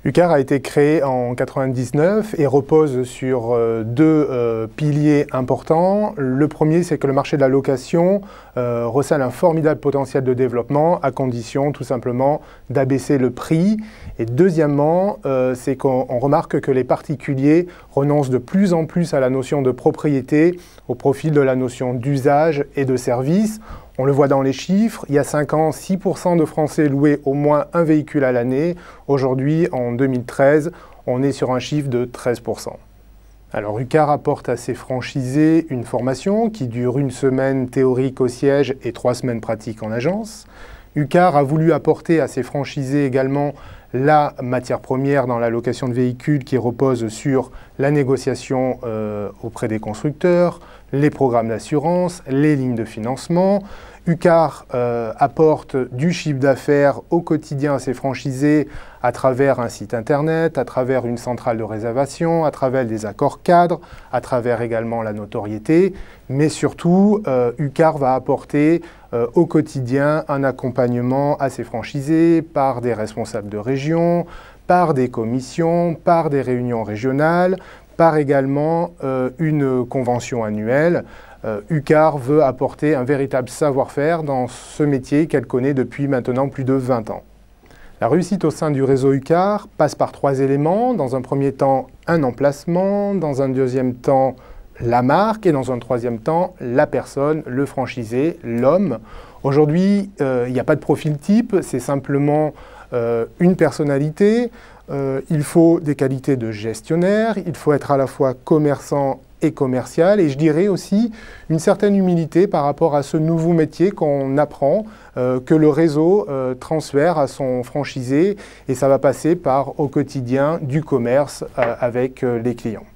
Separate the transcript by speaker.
Speaker 1: UCAR a été créé en 1999 et repose sur deux piliers importants. Le premier, c'est que le marché de la location recèle un formidable potentiel de développement à condition tout simplement d'abaisser le prix. Et deuxièmement, c'est qu'on remarque que les particuliers renoncent de plus en plus à la notion de propriété au profit de la notion d'usage et de service. On le voit dans les chiffres, il y a 5 ans, 6% de Français louaient au moins un véhicule à l'année. Aujourd'hui, en 2013, on est sur un chiffre de 13%. Alors UCAR apporte à ses franchisés une formation qui dure 1 semaine théorique au siège et 3 semaines pratiques en agence. UCAR a voulu apporter à ses franchisés également la matière première dans la location de véhicules qui repose sur la négociation auprès des constructeurs, les programmes d'assurance, les lignes de financement. UCAR apporte du chiffre d'affaires au quotidien à ses franchisés à travers un site internet, à travers une centrale de réservation, à travers des accords cadres, à travers également la notoriété. Mais surtout, UCAR va apporter au quotidien un accompagnement à ses franchisés par des responsables de région, par des commissions, par des réunions régionales, par également une convention annuelle. UCAR veut apporter un véritable savoir-faire dans ce métier qu'elle connaît depuis maintenant plus de 20 ans. La réussite au sein du réseau UCAR passe par 3 éléments. Dans un premier temps, un emplacement, dans un deuxième temps, la marque et dans un troisième temps, la personne, le franchisé, l'homme. Aujourd'hui, il n'y a pas de profil type, c'est simplement une personnalité. Il faut des qualités de gestionnaire, il faut être à la fois commerçant et commercial, et je dirais aussi une certaine humilité par rapport à ce nouveau métier qu'on apprend, que le réseau transfère à son franchisé, et ça va passer par au quotidien du commerce avec les clients.